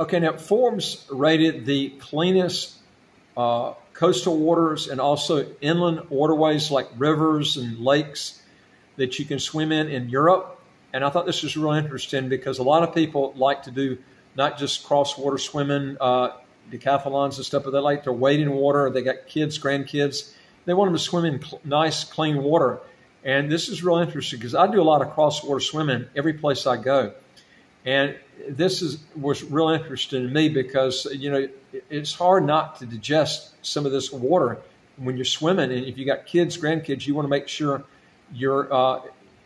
Okay, now Forbes rated the cleanest coastal waters and also inland waterways like rivers and lakes that you can swim in Europe. And I thought this was really interesting because a lot of people like to do not just cross-water swimming, decathlons and stuff, but they like to wade in water. They got kids, grandkids. They want them to swim in nice, clean water. And this is real interesting because I do a lot of cross-water swimming every place I go. And this was real interesting to me because, you know, it's hard not to digest some of this water when you're swimming. And if you got kids, grandkids, you want to make sure you're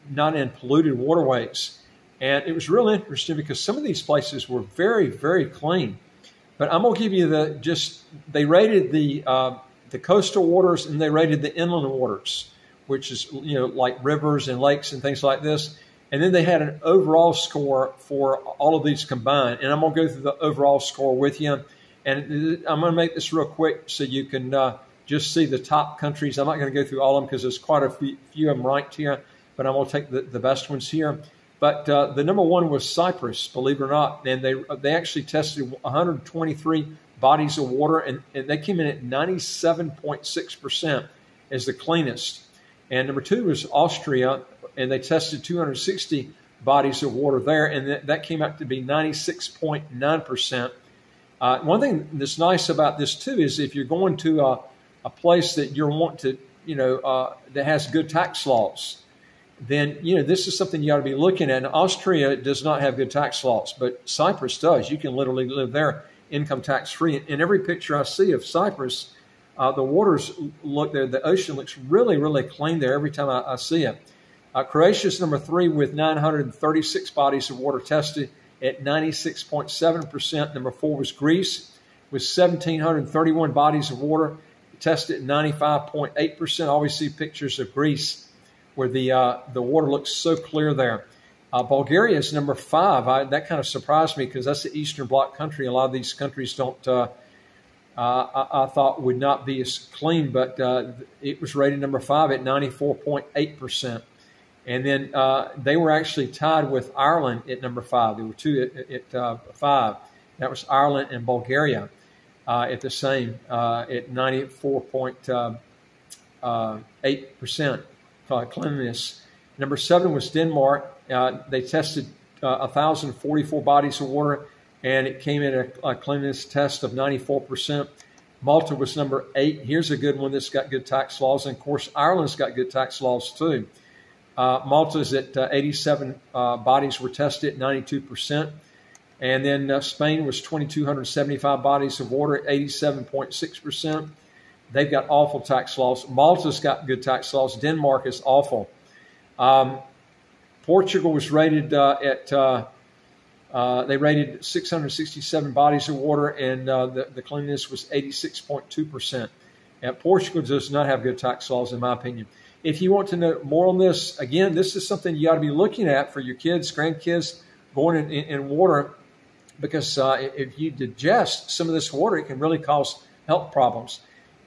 not in polluted waterways. And it was real interesting because some of these places were very, very clean. But I'm going to give you they rated the coastal waters and they rated the inland waters, which is, you know, like rivers and lakes and things like this. And then they had an overall score for all of these combined. And I'm going to go through the overall score with you. And I'm going to make this real quick so you can just see the top countries. I'm not going to go through all of them because there's quite a few of them ranked here. But I'm going to take the best ones here. But the number one was Cyprus, believe it or not. And they actually tested 123 bodies of water. And they came in at 97.6% as the cleanest. And number two was Austria. And they tested 260 bodies of water there, and that came out to be 96.9%. One thing that's nice about this, too, is if you're going to a place that you want to, you know, that has good tax laws, then, you know, this is something you ought to be looking at. And Austria does not have good tax laws, but Cyprus does. You can literally live there income tax-free. In every picture I see of Cyprus, the waters look there, the ocean looks really, really clean there every time I see it. Croatia's number three with 936 bodies of water tested at 96.7%. Number four was Greece with 1,731 bodies of water tested at 95.8%. I always see pictures of Greece where the water looks so clear there. Bulgaria is number five. That kind of surprised me because that's the Eastern Bloc country. A lot of these countries don't, I thought would not be as clean, but it was rated number five at 94.8%. And then they were actually tied with Ireland at number five. There were two at five. That was Ireland and Bulgaria at the same, at 94.8% cleanliness. Number seven was Denmark. They tested 1,044 bodies of water, and it came in a cleanliness test of 94%. Malta was number eight. Here's a good one that's got good tax laws. And, of course, Ireland's got good tax laws, too. Malta's at 87 bodies were tested at 92%. And then Spain was 2,275 bodies of water at 87.6%. They've got awful tax laws. Malta's got good tax laws. Denmark is awful. Portugal was rated they rated 667 bodies of water, and the cleanliness was 86.2%. And Portugal does not have good tax laws, in my opinion. If you want to know more on this, again, this is something you ought to be looking at for your kids, grandkids, going in water, because if you digest some of this water, it can really cause health problems.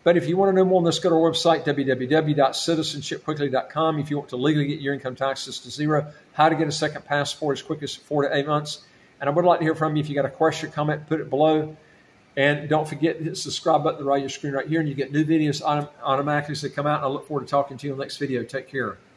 But if you want to know more on this, go to our website, www.citizenshipquickly.com. If you want to legally get your income taxes to zero, how to get a second passport as quick as 4 to 8 months. And I would like to hear from you. If you got a question, comment, put it below. And don't forget to hit the subscribe button right on your screen right here, and you get new videos automatically as they come out. And I look forward to talking to you in the next video. Take care.